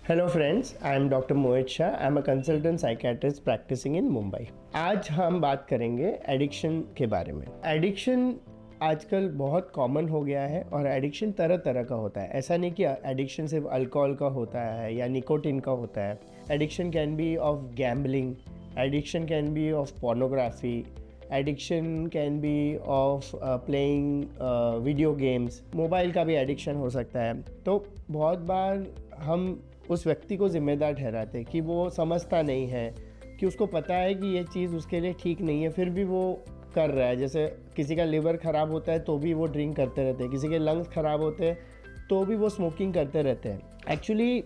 Hello friends, I am doctor Mohit Shah. I am a consultant psychiatrist practising in Mumbai. आज हम बात करेंगे एडिक्शन के बारे में। एडिक्शन आजकल बहुत कॉमन हो गया है और एडिक्शन तरह तरह का होता है। ऐसा नहीं कि एडिक्शन सिर्फ अल्कोहल का होता है या निकोटिन का होता है। Addiction can be of gambling, addiction can be of pornography, addiction can be of playing video games. Mobile का भी एडिक्शन हो सकता है। तो बहुत बार हम उस व्यक्ति को जिम्मेदार ठहराते हैं कि वो समझता नहीं है, कि उसको पता है कि ये चीज़ उसके लिए ठीक नहीं है, फिर भी वो कर रहा है। जैसे किसी का लिवर ख़राब होता है तो भी वो ड्रिंक करते रहते हैं, किसी के लंग्स ख़राब होते हैं तो भी वो स्मोकिंग करते रहते हैं। एक्चुअली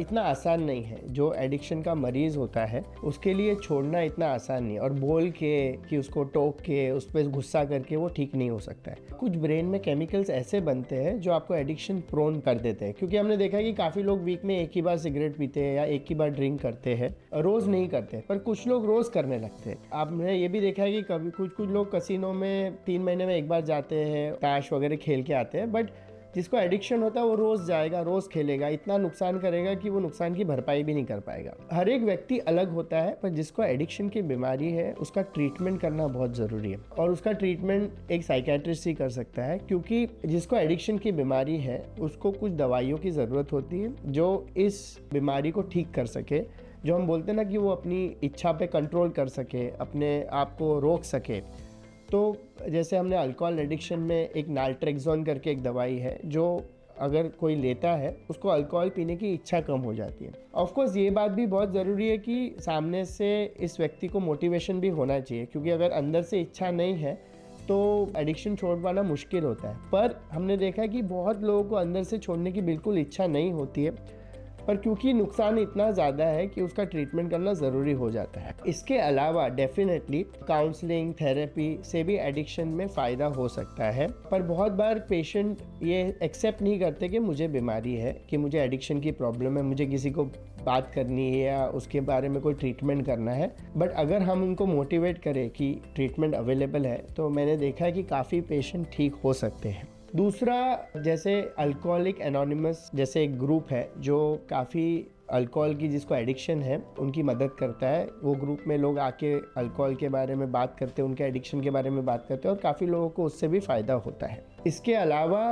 इतना आसान नहीं है। जो एडिक्शन का मरीज़ होता है उसके लिए छोड़ना इतना आसान नहीं है, और बोल के कि उसको टोक के उस पर गुस्सा करके वो ठीक नहीं हो सकता है। कुछ ब्रेन में केमिकल्स ऐसे बनते हैं जो आपको एडिक्शन प्रोन कर देते हैं। क्योंकि हमने देखा है कि काफ़ी लोग वीक में एक ही बार सिगरेट पीते हैं या एक ही बार ड्रिंक करते हैं, रोज़ नहीं करते, पर कुछ लोग रोज़ करने लगते हैं। आपने ये भी देखा है कि कभी कुछ लोग कसिनो में 3 महीने में एक बार जाते हैं, टैश वगैरह खेल के आते हैं। बट जिसको एडिक्शन होता है वो रोज़ जाएगा, रोज़ खेलेगा, इतना नुकसान करेगा कि वो नुकसान की भरपाई भी नहीं कर पाएगा। हर एक व्यक्ति अलग होता है, पर जिसको एडिक्शन की बीमारी है उसका ट्रीटमेंट करना बहुत ज़रूरी है। और उसका ट्रीटमेंट एक साइकेट्रिस्ट ही कर सकता है, क्योंकि जिसको एडिक्शन की बीमारी है उसको कुछ दवाइयों की ज़रूरत होती है जो इस बीमारी को ठीक कर सके। जो हम बोलते हैं ना कि वो अपनी इच्छा पे कंट्रोल कर सके, अपने आप को रोक सके। तो जैसे हमने अल्कोहल एडिक्शन में एक नाल्ट्रेक्सोन करके एक दवाई है, जो अगर कोई लेता है उसको अल्कोहल पीने की इच्छा कम हो जाती है। ऑफ कोर्स ये बात भी बहुत ज़रूरी है कि सामने से इस व्यक्ति को मोटिवेशन भी होना चाहिए, क्योंकि अगर अंदर से इच्छा नहीं है तो एडिक्शन छोड़ पाना मुश्किल होता है। पर हमने देखा है कि बहुत लोगों को अंदर से छोड़ने की बिल्कुल इच्छा नहीं होती है, पर क्योंकि नुकसान इतना ज़्यादा है कि उसका ट्रीटमेंट करना ज़रूरी हो जाता है। इसके अलावा डेफिनेटली काउंसलिंग, थेरेपी से भी एडिक्शन में फ़ायदा हो सकता है। पर बहुत बार पेशेंट ये एक्सेप्ट नहीं करते कि मुझे बीमारी है, कि मुझे एडिक्शन की प्रॉब्लम है, मुझे किसी को बात करनी है या उसके बारे में कोई ट्रीटमेंट करना है। बट अगर हम उनको मोटिवेट करें कि ट्रीटमेंट अवेलेबल है, तो मैंने देखा है कि काफ़ी पेशेंट ठीक हो सकते हैं। दूसरा, जैसे अल्कोहलिक एनोनिमस जैसे एक ग्रुप है जो काफ़ी अल्कोहल की जिसको एडिक्शन है उनकी मदद करता है। वो ग्रुप में लोग आके अल्कोहल के बारे में बात करते हैं, उनके एडिक्शन के बारे में बात करते हैं, और काफ़ी लोगों को उससे भी फ़ायदा होता है। इसके अलावा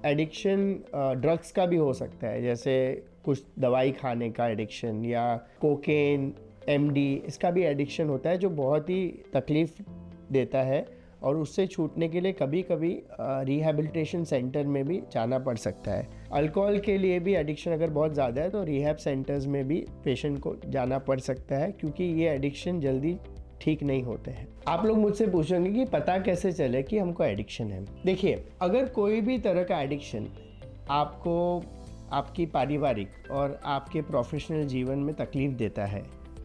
एडिक्शन ड्रग्स का भी हो सकता है, जैसे कुछ दवाई खाने का एडिक्शन या कोकेन, एमडी, इसका भी एडिक्शन होता है जो बहुत ही तकलीफ़ देता है, और उससे छूटने के लिए कभी कभी रिहैबिलिटेशन सेंटर में भी जाना पड़ सकता है। अल्कोहल के लिए भी एडिक्शन अगर बहुत ज़्यादा है तो रिहैब सेंटर्स में भी पेशेंट को जाना पड़ सकता है, क्योंकि ये एडिक्शन जल्दी ठीक नहीं होते हैं। आप लोग मुझसे पूछेंगे कि पता कैसे चले कि हमको एडिक्शन है। देखिए, अगर कोई भी तरह का एडिक्शन आपको आपकी पारिवारिक और आपके प्रोफेशनल जीवन में तकलीफ़ देता है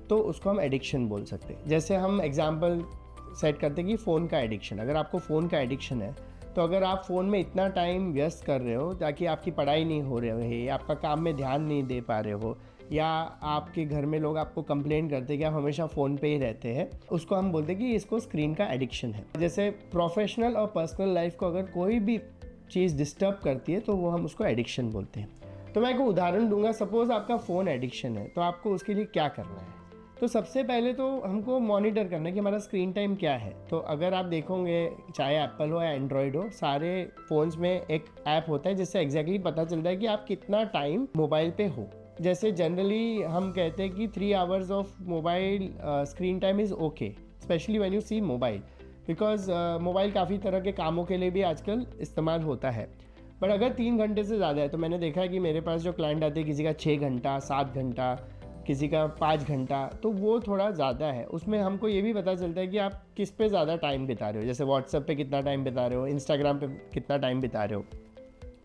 तो उसको हम एडिक्शन बोल सकते हैं। जैसे हम एग्जाम्पल सेट करते हैं कि फ़ोन का एडिक्शन, अगर आपको फ़ोन का एडिक्शन है तो अगर आप फ़ोन में इतना टाइम व्यस्त कर रहे हो ताकि आपकी पढ़ाई नहीं हो रही है, आपका काम में ध्यान नहीं दे पा रहे हो, या आपके घर में लोग आपको कंप्लेन करते हैं कि आप हमेशा फ़ोन पे ही रहते हैं, उसको हम बोलते हैं कि इसको स्क्रीन का एडिक्शन है। जैसे प्रोफेशनल और पर्सनल लाइफ को अगर कोई भी चीज़ डिस्टर्ब करती है तो वो हम उसको एडिक्शन बोलते हैं। तो मैं एक उदाहरण दूंगा। सपोज़ आपका फ़ोन एडिक्शन है, तो आपको उसके लिए क्या करना है? तो सबसे पहले तो हमको मॉनिटर करना है कि हमारा स्क्रीन टाइम क्या है। तो अगर आप देखोगे, चाहे एप्पल हो या एंड्रॉयड हो, सारे फ़ोन्स में एक ऐप होता है जिससे एग्जैक्टली पता चलता है कि आप कितना टाइम मोबाइल पे हो। जैसे जनरली हम कहते हैं कि 3 hours of mobile screen time is okay, specially when you see mobile, because mobile काफ़ी तरह के कामों के लिए भी आजकल इस्तेमाल होता है। बट अगर 3 घंटे से ज़्यादा है, तो मैंने देखा है कि मेरे पास जो क्लाइंट आते हैं, किसी का 6 घंटा, 7 घंटा, किसी का 5 घंटा, तो वो थोड़ा ज़्यादा है। उसमें हमको ये भी पता चलता है कि आप किस पे ज़्यादा टाइम बिता रहे हो। जैसे व्हाट्सएप पे कितना टाइम बिता रहे हो, इंस्टाग्राम पे कितना टाइम बिता रहे हो।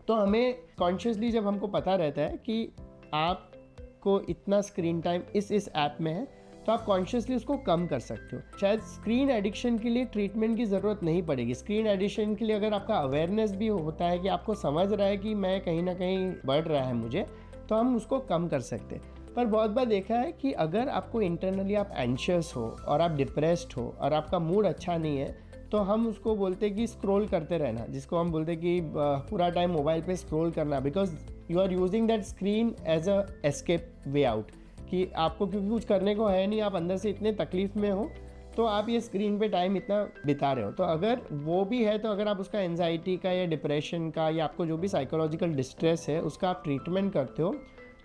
तो हमें कॉन्शियसली जब हमको पता रहता है कि आपको इतना स्क्रीन टाइम इस ऐप में है, तो आप कॉन्शियसली उसको कम कर सकते हो। शायद स्क्रीन एडिक्शन के लिए ट्रीटमेंट की ज़रूरत नहीं पड़ेगी। स्क्रीन एडिक्शन के लिए अगर आपका अवेयरनेस भी होता है कि आपको समझ रहा है कि मैं कहीं ना कहीं बढ़ रहा है मुझे, तो हम उसको कम कर सकते हैं। पर बहुत बार देखा है कि अगर आपको इंटरनली आप एंशियस हो और आप डिप्रेस्ड हो और आपका मूड अच्छा नहीं है, तो हम उसको बोलते हैं कि स्क्रॉल करते रहना, जिसको हम बोलते हैं कि पूरा टाइम मोबाइल पे स्क्रॉल करना, because you are using that screen as a escape way out, कि आपको क्योंकि कुछ करने को है नहीं, आप अंदर से इतने तकलीफ में हो, तो आप ये स्क्रीन पे टाइम इतना बिता रहे हो। तो अगर वो भी है, तो अगर आप उसका एंजाइटी का या डिप्रेशन का या आपको जो भी साइकोलॉजिकल डिस्ट्रेस है उसका आप ट्रीटमेंट करते हो,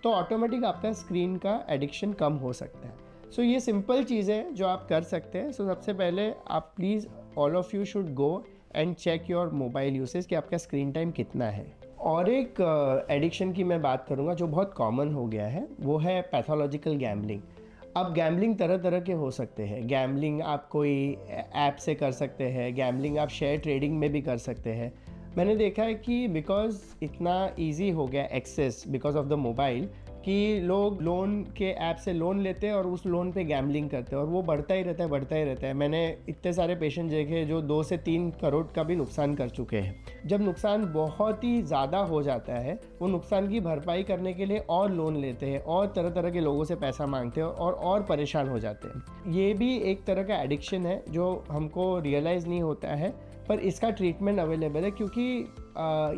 तो ऑटोमेटिक आपका स्क्रीन का एडिक्शन कम हो सकता है। सो ये सिंपल चीज़ है जो आप कर सकते हैं। सो सबसे पहले आप please all of you should go and check your mobile usage कि आपका स्क्रीन टाइम कितना है। और एक एडिक्शन की मैं बात करूँगा जो बहुत कॉमन हो गया है, वो है पैथोलॉजिकल गैम्बलिंग। अब गैम्बलिंग तरह तरह के हो सकते हैं। गैम्बलिंग आप कोई ऐप से कर सकते हैं, गैम्बलिंग आप शेयर ट्रेडिंग में भी कर सकते हैं। मैंने देखा है कि बिकॉज इतना इजी हो गया access because of the mobile, कि लोग लोन के ऐप से लोन लेते हैं और उस लोन पे गैम्बलिंग करते हैं, और वो बढ़ता ही रहता है, बढ़ता ही रहता है। मैंने इतने सारे पेशेंट देखे जो 2 से 3 करोड़ का भी नुकसान कर चुके हैं। जब नुकसान बहुत ही ज़्यादा हो जाता है, वो नुकसान की भरपाई करने के लिए और लोन लेते हैं और तरह तरह के लोगों से पैसा मांगते हैं और परेशान हो जाते हैं। ये भी एक तरह का एडिक्शन है जो हमको रियलाइज़ नहीं होता है, पर इसका ट्रीटमेंट अवेलेबल है, क्योंकि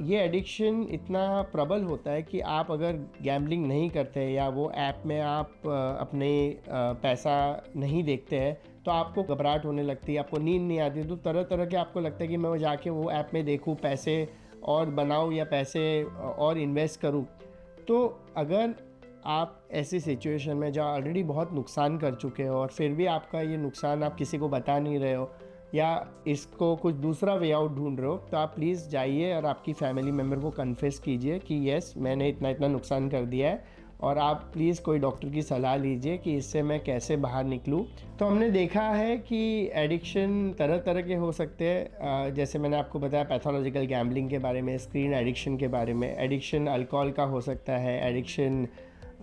ये एडिक्शन इतना प्रबल होता है कि आप अगर गैम्बलिंग नहीं करते या वो ऐप में आप अपने पैसा नहीं देखते हैं, तो आपको घबराहट होने लगती है, आपको नींद नहीं आती, तो तरह तरह के आपको लगता है कि मैं जाके वो ऐप में देखूँ, पैसे और बनाऊँ या पैसे और इन्वेस्ट करूँ। तो अगर आप ऐसी सिचुएशन में जो ऑलरेडी बहुत नुकसान कर चुके हो और फिर भी आपका ये नुकसान आप किसी को बता नहीं रहे हो या इसको कुछ दूसरा वे आउट ढूंढ रहे हो, तो आप प्लीज़ जाइए और आपकी फैमिली मेम्बर को कन्फेस कीजिए कि यस, मैंने इतना इतना नुकसान कर दिया है, और आप प्लीज़ कोई डॉक्टर की सलाह लीजिए कि इससे मैं कैसे बाहर निकलूँ। तो हमने देखा है कि एडिक्शन तरह तरह के हो सकते हैं, जैसे मैंने आपको बताया पैथोलॉजिकल गैम्बलिंग के बारे में, स्क्रीन एडिक्शन के बारे में। एडिक्शन अल्कोहल का हो सकता है, एडिक्शन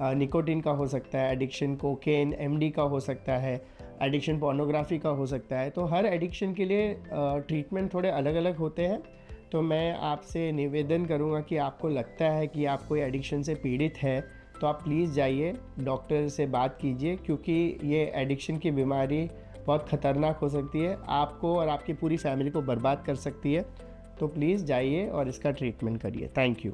निकोटिन का हो सकता है, एडिक्शन कोकेन एमडी का हो सकता है, एडिक्शन पोर्नोग्राफी का हो सकता है। तो हर एडिक्शन के लिए ट्रीटमेंट थोड़े अलग अलग होते हैं। तो मैं आपसे निवेदन करूंगा कि आपको लगता है कि आप कोई एडिक्शन से पीड़ित है, तो आप प्लीज़ जाइए, डॉक्टर से बात कीजिए, क्योंकि ये एडिक्शन की बीमारी बहुत ख़तरनाक हो सकती है, आपको और आपकी पूरी फैमिली को बर्बाद कर सकती है। तो प्लीज़ जाइए और इसका ट्रीटमेंट करिए। Thank you.